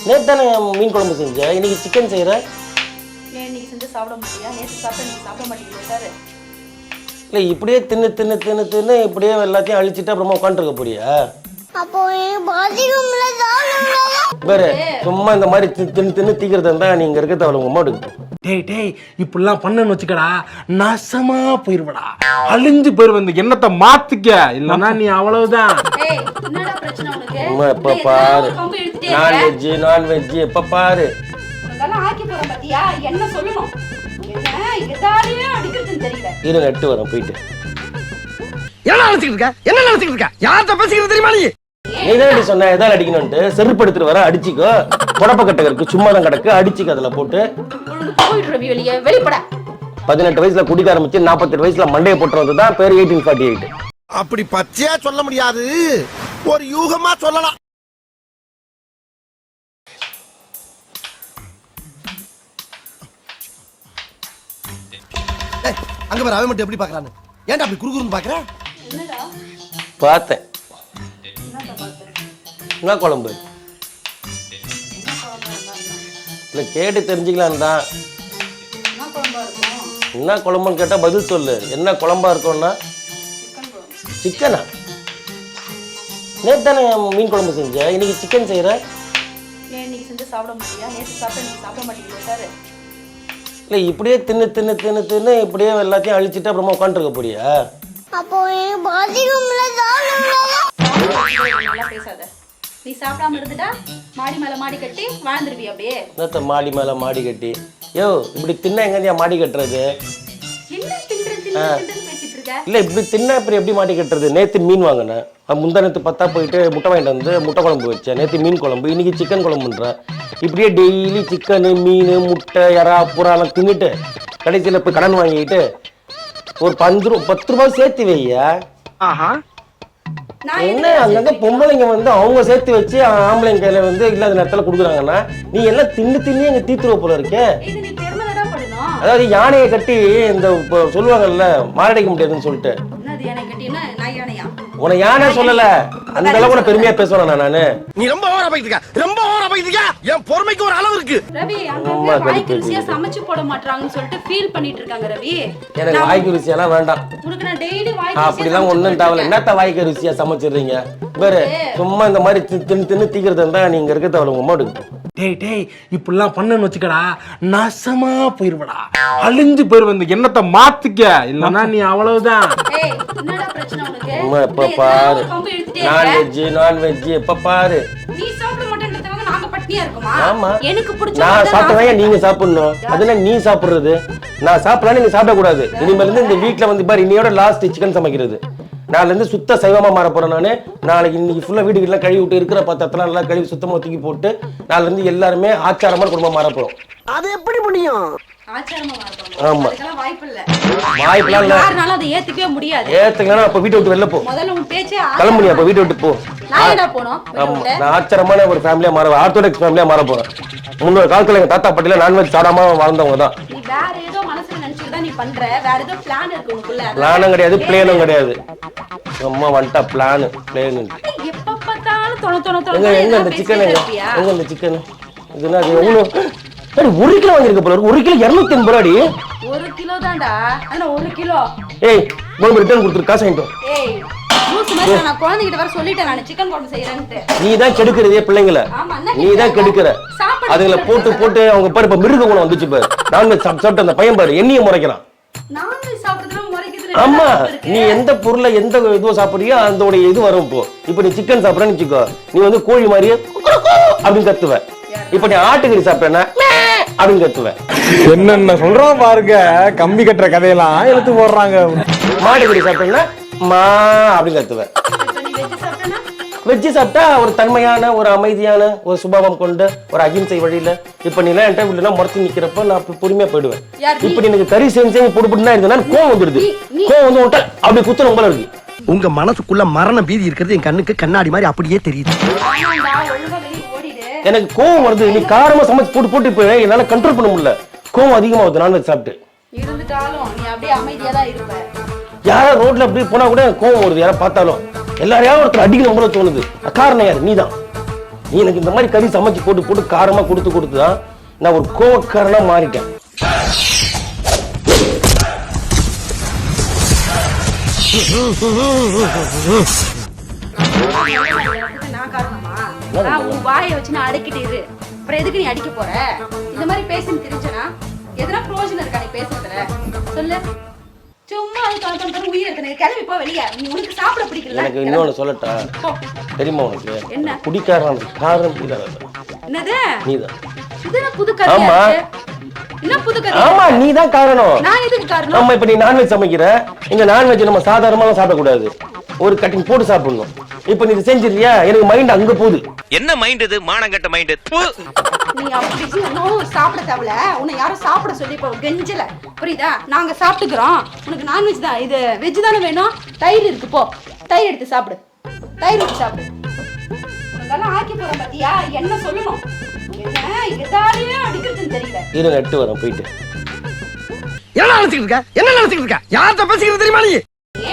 நேற்று தானே மீன் குழம்பு செஞ்சேன், இன்னைக்கு சிக்கன் செய்கிறேன். ஏன் இன்னைக்கு செஞ்சு சாப்பிட முடியா? நேற்று சாப்பிட்டா நீங்க சாப்பிட மாட்டீங்களா சார்? இல்லை இப்படியே தின்னு தின்னு தின்னு தின்னு இப்படியே எல்லாத்தையும் அழிச்சிட்டு அப்புறமா உட்காந்துருக்க போறியா? வேற சும்மா இந்த மாதிரி தின்னு தின்னு தீக்கிறதா இருந்தா நீங்க இருக்கிறத அவளுங்க அம்மா எடுக்கும். டேய் டேய் இப்படிலாம் பண்ணன்னு வச்சுக்கடா, நாசமா போயிருவடா, அழிஞ்சு போயிருவ. இந்த எண்ணத்தை மாத்திக்க, இல்லன்னா நீ அவ்வளவுதான். ஏய் என்னடா பிரச்சனை உனக்கு? அம்மா எப்ப பாரு நான்வெஜ் நான்வெஜ் எப்ப பாரு. உனக்கெல்லாம் ஆக்கி போற பாத்தியா? என்ன சொல்லணும்? என்ன எதாலியே அடிக்கிறதுன்னு தெரியல. இரு நட்டு வரேன் போயிட்டு. என்ன நினைச்சிட்டு இருக்க? என்ன நினைச்சிட்டு இருக்க? யார்கிட்ட பேசிக்கிறது தெரியுமா நீ? நீ தான் சொன்ன எதாவது அடிக்கணும்ட்டு செருப்பு எடுத்துட்டு வர அடிச்சிக்கோ. தொடப்ப கட்டை இருக்கு சும்மா தான் கிடக்கு, அடிச்சிக்க அதில் போட்டு. போயிட்டு ரவி வெளியே வெளிப்பட. 18 வயசுல குடிக்க ஆரம்பிச்சு 48 வயசுல மண்டையை போட்டு வந்ததுதான் பேர் 1848. அப்படி பச்சையா சொல்ல முடியாது, ஒரு யூகமா சொல்லலாம். அங்க பாரு அவன் மட்டும் எப்படி பாக்குறான்னு. ஏன்டா அப்படி குறுகுறுன்னு பாக்குற? என்னடா பார்த்தேன். என்ன குழம்பு? இல்லை கேட்டு தெரிஞ்சுக்கலாம் தான். என்ன குழம்பா இருக்கும்? என்ன குழம்புன்னு கேட்டால் பதில் சொல்லு. என்ன குழம்பா இருக்கும்னா சிக்கனா? நேற்று தானே மீன் குழம்பு செஞ்சேன், இன்னைக்கு சிக்கன் செய்கிறேன். ஏன் இன்னைக்கு செஞ்சு சாப்பிட முடியா? நேற்று சாப்பிட்டா நீங்க சாப்பிட மாட்டீங்களா சார்? இல்லை இப்படியே தின்னு தின்னு தின்னு தின்னு இப்படியே எல்லாத்தையும் அழிச்சிட்டு அப்புறமா உட்காந்துருக்க போறியா? நல்லா பேசாத. நீ சாப்பிடாம இருந்துட்டா மாடி மேல மாடி கட்டி வாழ்ந்துருவி அப்படியே. என்னத்த மாடி மேலே மாடி கட்டி? யோ இப்படி தின்ன எங்கேயா மாடி கட்டுறது? என்ன தின்னு பேசிட்டு இருக்க? இல்லை இப்படி தின்ன இப்படி எப்படி மாடி கட்டுறது? நேற்று மீன் வாங்கினேன், முந்தா நேற்று பத்தா போயிட்டு முட்டை வாங்கிட்டு வந்து முட்டை குழம்பு வச்சேன். நேற்று மீன் குழம்பு, இன்னைக்கு சிக்கன் குழம்புன்றேன். இப்படியே டெய்லி சிக்கனு மீன் முட்டை எறா புறாலாம் தின்னுட்டு கடைசியில் போய் கடன் வாங்கிட்டு ஒரு 10 ரூபாய் சேர்த்து வையா. என்ன அங்கங்க பொம்பளைங்க வந்து அவங்க சேர்த்து வச்சு ஆம்பளைங்க கையில வந்து இல்லாத நேரத்துல குடுக்குறாங்கன்னா நீ எல்லாம் தின்னு தின்னு எங்க தீத்துருவ போல இருக்கே. இது நீ பெருமைலடா படணும். அதாவது யானையை கட்டி இந்த சொல்லுவாங்கல்ல மாரடைக்க முடியாதுன்னு சொல்லிட்டு. என்னது யானை கட்டினா நான் யானையா? உன யானை சொல்லல, அந்த அளவு கூட பெருமையா பேசுறேன் நானு. நீ ரொம்ப ஓவரா போயிட்டு இருக்க, ரொம்ப ஓவரா போயிட்டு இருக்க. என் பொறுமைக்கு ஒரு அளவு இருக்கு. ரவி அங்க வாய்க்கு ருசியா சமைச்சு போட மாட்டாங்கன்னு சொல்லிட்டு ஃபீல் பண்ணிட்டு இருக்காங்க ரவி. எனக்கு வாய்க்கு ருசியெல்லாம் வேண்டாம். உனக்கு நான் டெய்லி வாய்க்கு அப்படிலாம் ஒண்ணும் தேவையில்ல. என்னத்த வாய்க்கு ருசியா சமைச்சிடுறீங்க? வேற சும்மா இந்த மாதிரி தின்னு தின்னு தீக்கிறதா இருந்தா நீங்க இருக்கிறத அவளுங்க அம்மா எடுக்கும். டேய் டேய் இப்படிலாம் பண்ணன்னு வச்சுக்கடா, நாசமா போயிருவடா, அழிஞ்சு போயிருவ. இந்த எண்ணத்தை மாத்திக்க, இல்லன்னா நீ அவ்வளவுதான். ஏய் என்னடா பிரச்சனை உனக்கு? அம்மா எப்ப பாரு நான்வெஜ் நான்வெஜ் எப்ப பாரு. நீ சாப்பிட மாட்டேன்றதுக்காக நாங்க பட்டினியா இருக்கோமா? ஆமா எனக்கு பிடிச்ச நான் சாப்பிட்டா நீங்க சாப்பிடணும். அதுல நீ சாப்பிடுறது நான் சாப்பிடலாம், நீங்க சாப்பிட கூடாது. இனிமேல இருந்து இந்த வீட்டுல வந்து பாரு இன்னையோட லாஸ்ட் சிக்கன் சமைக்கிறது. நாளைல இருந்து சுத்த சைவமா மாற போறேன் நானு. நாளைக்கு இன்னைக்கு ஃபுல்லா வீடு வீட்டுல கழுவி விட்டு இருக்கிற பாத்திரத்தெல்லாம் நல்லா கழுவி சுத்தமா தூக்கி போட்டு நாளைல இருந்து எல்லாருமே ஆச்சாரமான குடும்பம் மாற போறோம். அது எப்படி முடியும்? ஆச்சாரமா மாறணும். ஆமா அதெல்லாம் வாய்ப்பு இல்ல. வாய்ப்புலாம் இல்ல. யாருனாலும் அதை ஏத்துக்கவே முடியாது. ஏத்துக்கனா அப்ப வீட்டை விட்டு வெளில போ. முதல்ல உன் பேச்சே கிளம்பு, அப்ப வீட்டை விட்டு போ. நான் ஏடா போணும்? ஆமா நான் ஆச்சரியமான ஒரு ஃபேமிலியா மாற, ஆர்த்தோடாக்ஸ் ஃபேமிலியா மாற போறேன். முன்னொரு காலத்துல எங்க தாத்தா பாட்டில நான்வெஜ் சாடாம வாழ்ந்தவங்க தான். நீ வேற ஏதோ மனசுல நினைச்சிட்டு தான் நீ பண்ற. வேற ஏதோ பிளான் இருக்கு உனக்குள்ள. பிளானும் கிடையாது பிளேனும் கிடையாது. அம்மா வந்துட்டா பிளான் பிளேனு. எப்ப பார்த்தாலும் தொண தொண தொண. எங்க இந்த சிக்கன் எங்க இந்த சிக்கன்? இதுனா அது எவ்வளவு? சரி 1 கிலோ வாங்கிருக்க போல. 1 கிலோ 280 ரூபாடி. 1 கிலோ தான்டா. அண்ணா 1 கிலோ. ஏய் போய் ரிட்டர்ன் கொடுத்துரு, காசு வாங்கிட்டு. ஏய் லூசு மாதிரி நான் குழந்தைகிட்ட வர சொல்லிட்டேன் நான் சிக்கன் குழம்பு செய்யறேன்னு. நீ தான் கெடுக்குறதே பிள்ளைங்களை. ஆமா என்ன நீ தான் கெடுக்குற. அதுல போட்டு போட்டு அவங்க பாரு இப்ப மிருக குணம் வந்துச்சு பாரு. நான்வெஜ் சாப்பிட்டு அந்த பையன் பாரு என்னைய முறைக்கிறான். நான்வெஜ் சாப்பிடுறதுல முறைக்குது. ஆமா நீ எந்த பொருளை எந்த இதுவோ சாப்பிடுறியோ அதோட இது வரும். இப்போ நீ சிக்கன் சாப்பிடறேன்னு வச்சுக்கோ, நீ வந்து கோழி மாதிரியே அப்படின்னு கத்துவ. இப்ப நீ ஆட்டுக்கறி சாப்பிட்டேன்னா அப்படின்னு கத்துவ. என்னென்ன சொல்றோம் பாருங்க, கம்பி கட்டுற கதையெல்லாம் எடுத்து போடுறாங்க. மாட்டுக்கறி சாப்பிட்டேன்னா மா அப்படின்னு கத்துவ. வெஜ்ஜு சாப்பிட்டா ஒரு தன்மையான ஒரு அமைதியான ஒரு சுபாவம் கொண்டு ஒரு அகிம்சை வழியில. இப்ப நீ எல்லாம் என்கிட்ட வீட்டுல முறைச்சு நிக்கிறப்ப நான் பொறுமையா போயிடுவேன். இப்ப எனக்கு கறி செஞ்சு பொடுப்புட்டுனா இருந்தா கோவம் வந்துடுது. கோவம் வந்து விட்டா அப்படி குத்தணும் போல இருக்கு. உங்க மனசுக்குள்ள மரண பீதி இருக்கிறது என் கண்ணுக்கு கண்ணாடி மாதிரி அப்படியே தெரியுது. எனக்கு கோவம் வருது. நீ காரமா சமைச்சு போட்டு போட்டு இப்ப என்னால கண்ட்ரோல் பண்ண முடியல. கோவம் அதிகமா வருது நான்வெஜ் சாப்பிட்டு. இருந்துட்டாலும் நீ அப்படியே அமைதியா தான் இருப்ப. யாரா ரோட்ல அப்படி போனா கூட கோவம் வருது. யாரா பார்த்தாலும் எல்லாரையாவது ஒருத்தர் அடிக்கணும் போல தோணுது. காரணம் யாரு? நீதான். நீ எனக்கு இந்த மாதிரி கறி சமைச்சு போட்டு போட்டு காரமா கொடுத்து தான் நான் ஒரு கோவக்காரனா மாறிட்டேன். நான் காரணமா? உன் வாயை வச்சு நான் அடக்கிட்டு இரு. அப்புறம் எதுக்கு நீ அடிக்க போற? இந்த மாதிரி பேசுன்னு தெரிஞ்சனா எதனா பிரயோஜனம் இருக்கா நீ பேசுறதுல? சொல்லு. சும்மா அது உயிர் எடுத்து கிளம்பி போ வெளியே. நீ உனக்கு சாப்பிட பிடிக்கல. எனக்கு இன்னொன்னு சொல்லட்டா? தெரியுமா உனக்கு? என்ன குடிக்காரன் காரணம் என்னது? நீதான். இதுனா புது கதை. ஆமா. என்ன புது கதை? ஆமா, நீதான் காரணம். நான் எதுக்கு காரணம்? ஆமா, இப்ப நீ நான்வெஜ் சமைக்கிற. இங்க நான்வெஜ் நம்ம சாதாரணமா சாப்பிட கூடாது, ஒரு கட்டிங் போட்டு சாப்பிடணும். இப்ப நீ செஞ்சிருக்கியா? எனக்கு மைண்ட் அங்க போகுது. என்ன மைண்ட் இது? மானங்கட்ட மைண்ட். நீ அப்படி இன்னும் சாப்பிட தேவல. உன்னை யாரும் சாப்பிட சொல்லி இப்போ கெஞ்சல, புரியுதா? நாங்க சாப்பிட்டுக்கிறோம். உனக்கு நான்வெஜ் தான், இது வெஜ் தானே வேணும். தயிர் இருக்கு, போ தயிர் எடுத்து சாப்பிடு. தயிர் எடுத்து சாப்பிடு. உனக்கெல்லாம் ஆக்கி போற பத்தியா? என்ன சொல்லணும்? எதாலேயே அடிக்கிறதுன்னு தெரியல. இரு, நட்டு வரேன் போயிட்டு. என்ன நினைச்சிட்டு இருக்க? என்ன நினைச்சிட்டு இருக்க? யார்கிட்ட பேசிக்கிறது தெரியுமா நீ?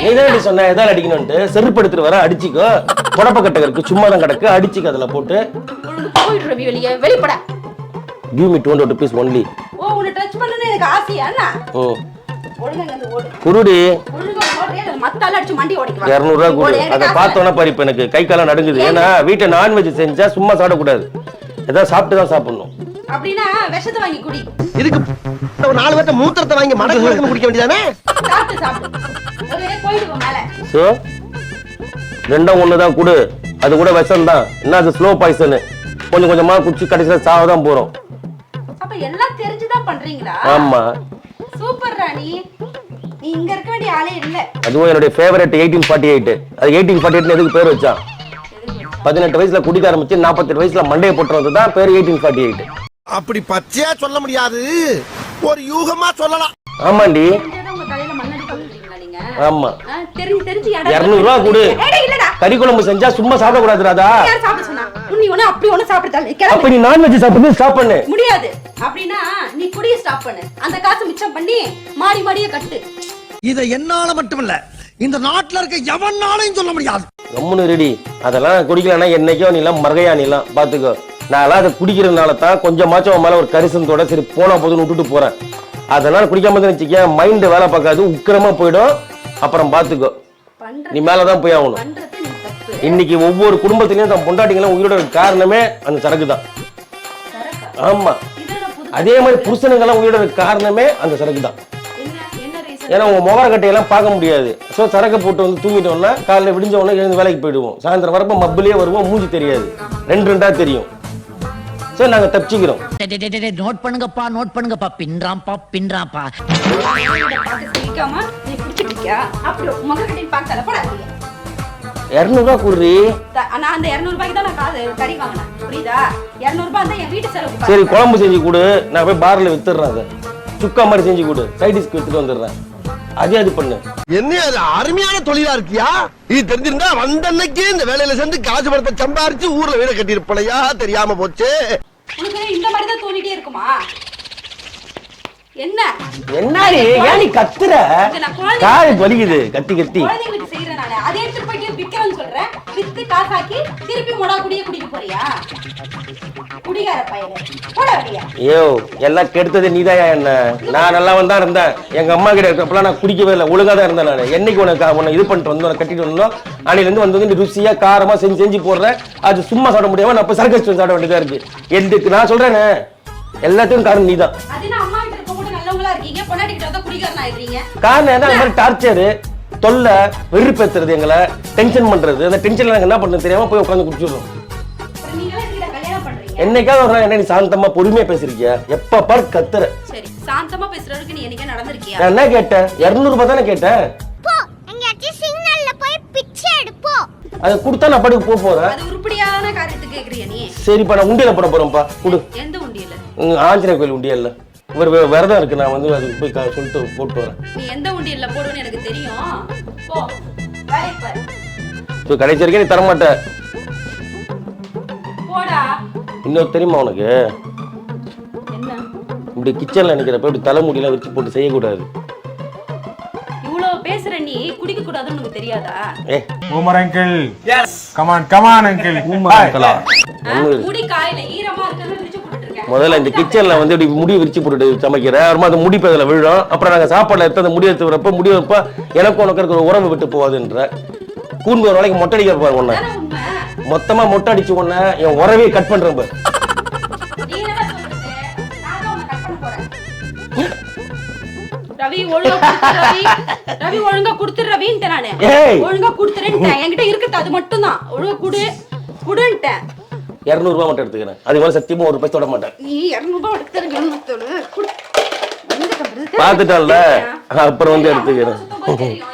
நீதான் சொன்ன எதாவது அடிக்கணும்ட்டு. செருப்பு எடுத்துட்டு வர, அடிச்சுக்கோ. தொடப்ப கட்டை இருக்கு, சும்மா தான் கிடக்கு, அடிச்சுக்க. அதுல போட்டு போயிட்டு ரவி வெளியே வெளிப்பட. Give me 200 rupees only. ஓ, உன்னை டச் பண்ணனும் எனக்கு ஆசையா என்ன? ஒழுங்கா வந்து ஓடு. குருடி. ஒழுங்கா ஓடுறே, மத்தால அடிச்சு மண்டி ஓடிக்குவா. 200 ரூபாய் குடு. அத பார்த்தோன்னா பாரு, இப்ப எனக்கு கை காலம் நடுங்குது. ஏன்னா வீட்டை நான்வெஜ் செஞ்சா சும்மா சாப்பிடக்கூடாது, ஏதாவது சாப்பிட்டு தான் சாப்பிடணும். அப்படின்னா விஷத்தை வாங்கி குடி. இதுக்கு ஒரு 4 பேர்ட்ட மூத்திரத்தை வாங்கி மடக்கு குடிக்க வேண்டியதானே? சாப்பிட்டு சாப்பிடு. ஒரே போயிடுவா மேல. சோ ரெண்டும் ஒண்ணுதான் குடு. அது கூட விஷம் தான். என்ன அது ஸ்லோ பாய்சன். கொஞ்சம் கொஞ்சமா குடிச்சு கடைசியில சாவதான் போறோம். அப்ப எல்லாம் தெரிஞ்சுதான் பண்றீங்களா? ஆமா. சூப்பர் ராணி. நீ இங்க இருக்க வேண்டிய ஆளே இல்ல. அதுவும் என்னுடைய ஃபேவரட் 1848. அது 1848 எதுக்கு பேர் வச்சான்? 18 வயசுல குடிக்க ஆரம்பிச்சு 48 வயசுல மண்டையை போட்டுறது தான் பேர் 1848. அப்படி பச்சையா சொல்ல முடியாது, ஒரு யூகமா சொல்லலாம். ஆமாண்டி. உங்க தலையில மண்ணடி போட்டுறீங்களா நீங்க? ஆமா. தெரிஞ்சு 200 ரூபாய் கொடு. கறி குழம்பு செஞ்சா சும்மா சாப்பிட கூடாது ராதா. யார் சாப்பிட சொன்னா? நீ ஒண்ணு அப்படி ஒண்ணு சாப்பிடுதல. அப்ப நீ நான்வெஜ் சாப்பிடுறது ஸ்டாப் பண்ணு. முடியாது. அப்படினா நீ குடிய ஸ்டாப் பண்ணு. அந்த காசு மிச்சம் பண்ணி மாடி மாடியே கட்டு. இத என்னால மட்டுமில்ல, இந்த நாட்டுல இருக்க எவனாலையும் சொல்ல முடியாது. கம்முனு ரெடி. அதெல்லாம் குடிக்கலன்னா என்னைக்கோ நீ எல்லாம் மர்கையா நீ எல்லாம் பாத்துக்கோ. நான் எல்லாம் அதை குடிக்கிறதுனால தான் கொஞ்சமாச்சும் அவன் மேல ஒரு கரிசனத்தோட சரி போனா போதுன்னு விட்டுட்டு போறேன். அதனால குடிக்காம தான் வச்சுக்க, மைண்ட் வேலை பார்க்காது, உக்கிரமா போயிடும். அப்புறம் பாத்துக்கோ, நீ மேலதான் போய் ஆகணும். இன்னைக்கு ஒவ்வொரு குடும்பத்திலயும் தன் பொண்டாட்டிங்கெல்லாம் உயிரோட காரணமே அந்த சரக்கு தான். ஆமா, அதே மாதிரி புருஷனுங்கெல்லாம் உயிரோட காரணமே அந்த சரக்கு தான். ஏன்னா உங்க முகர கட்டையெல்லாம் பார்க்க முடியாது. ஸோ சரக்கை போட்டு வந்து தூங்கிட்டோம்னா காலையில் விடிஞ்ச உடனே எழுந்து வேலைக்கு போயிடுவோம். சாயந்தரம் வரப்போ மப்பிலேயே வருவோம், மூஞ்சி தெரியாது, ரெண்டா தெரியும். ஸோ நாங்கள் தப்பிச்சுக்கிறோம். நோட் பண்ணுங்கப்பா, நோட் பண்ணுங்கப்பா. பின்றாம்பா பின்றாம்பா. நீ குடிச்சிட்டியா? அப்படி முகர கட்டையை பார்க்கல போடா. 200 ரூபாய் குடுறி. நான் அந்த 200 ரூபாய்க்கு தான் நான் கறி வாங்கினேன், புரியுதா? 200 ரூபாய் தான் என் வீட்டு செலவு. சரி, குழம்பு செஞ்சு கொடு, நான் போய் பார்ல வித்துடுறேன். அதை சுக்கா மாதிரி செஞ்சு கொடு, சைடிஸ்க்கு வித்துட்டு வந்துடுறேன். அதே அது பண்ணு. என்ன அது அருமையான தொழிலா இருக்கியா? இது தெரிஞ்சிருந்தா வந்த அன்னைக்கு இந்த வேலையில சேர்ந்து காசு பணத்தை சம்பாரிச்சு ஊர்ல வீட கட்டியிருப்பலையா? தெரியாம போச்சு. உனக்கு இந்த மாதிரி தான் தோணிட்டே இருக்குமா? என்ன என்னடி ஏன் நீ கத்துற? காய் வலிக்குது கத்தி கத்தி. குழந்தைகளுக்கு செய்யறேன் நானே. அதே எடுத்து போய் விற்கிறேன்னு சொல்றேன். வித்து காசாக்கி திருப்பி மொடா குடிய குடிக்க போறியா? குடிகார பையன் போடா வெளிய. ஐயோ, எல்லாம் கெடுத்தது நீதாயா என்ன? நான் நல்லா வந்தா இருந்தேன். எங்க அம்மா கிட்ட இருக்கப்பலாம் நான் குடிக்கவே இல்லை, ஒழுங்கா தான் இருந்தேன் நான். என்னைக்கு உன்னை இது பண்ணிட்டு வந்தோம், கட்டிட்டு வந்தோம், அன்னையிலேருந்து வந்து ருசியா காரமா செஞ்சு போடுறேன். அது சும்மா சாப்பிட முடியாம நான் இப்ப சர்க்கஸ் சாப்பிட வேண்டியதா இருக்கு. எதுக்கு நான் சொல்றேனே, எல்லாத்தையும் காரணம் நீதான். காரணம் என்ன? அந்த மாதிரி டார்ச்சர், தொல்லை, வெறுப்பேத்துறது, எங்களை டென்ஷன் பண்றது. அந்த டென்ஷன்ல நாங்க என்ன பண்ண தெரியாம போய் உட்காந்து குடிச்சிடுறோம். என்னைக்காவது ஒரு நாள் என்ன நீ சாந்தமா பொறுமையா பேசுறீங்க? எப்ப பாரு கத்துற. சரி, சாந்தமா பேசுறதுக்கு நீ என்னைக்கு நடந்துருக்கியா? நான் என்ன கேட்டேன்? 200 ரூபாய் தானே கேட்டேன். போ, எங்கயாச்சும் சிக்னல்ல போய் பிச்சை எடுப்போ. அது கொடுத்தா நான் படுக்க போறேன். அது உருப்படியான காரியத்துக்கு கேக்குறியா நீ? சரிப்பா, நான் உண்டியல போட போறேன்ப்பா. குடு. எந்த உண்டியல? ஆஞ்சநேயர் கோயில் உண்டியல்ல. ஒரு விரதம் இருக்கு, நான் வந்து அதுக்கு போய் சொல்லிட்டு போட்டு வரேன். நீ எந்த உண்டியல்ல போடுன்னு எனக்கு தெரியும். போ, வேலைக்கு பாரு. கடைசி வரைக்கும் நீ தரமாட்ட. போடா. இன்னொரு தெரியுமா உனக்கு? என்ன? இப்படி கிச்சன்ல நிக்கிறப்ப இப்படி தலைமுடியெல்லாம் வச்சு போட்டு செய்யக்கூடாது. இவ்வளவு பேசுற நீ குடிக்க கூடாதுன்னு உனக்கு தெரியாதா? Boomer uncle. Yes. Come on uncle. Boomer அங்கிளா? முடி காயில ஈரமா இருக்கிறத விரிச்சு போட்டுட்டு இருக்கேன். முதல்ல இந்த கிச்சன்ல வந்து இப்படி முடி விரிச்சு போட்டுட்டு சமைக்கிறேன். அப்புறமா அந்த முடி பதில விழும். அப்புறம் நாங்க சாப்பாடுல எடுத்து அந்த முடி எடுத்து வரப்ப முடி வைப்ப எனக்கு உனக்கு இருக்கிற உறவு விட்டு போகாதுன்ற கூண்டு ஒரு நாளைக்கு மொட்டை அடிக்க பாரு உன்ன அதானே உண்மை. மொத்தமா மொட்டை அடிச்சு உன்ன என் உறவே கட் பண்றேன் பாரு. நீ என்னடா சொல்றது? நான் தான் உன்னை கட் பண்ண போறேன். ரவி ஒழுங்கா குடுத்துரு ரவி. ரவி ஒழுங்கா குடுத்துரு ரவின்ட்டேன் நானு. ஏய். ஒழுங்கா குடுத்துறேன்ட்டேன். என்கிட்ட இருக்குது அது மட்டும் தான். ஒழுங்கா குடுன்ட்டேன். 200 ரூபாய் மட்டும் எடுத்துக்கிறேன். அது மேல சத்தியமா ஒரு பைசா தொட மாட்டேன். நீ 200 ரூபாய் எடுத்துரு குடு. பாத்துட்டல்ல அப்புறம் வந்து எடுத்துக்கிறேன். தெரியும்.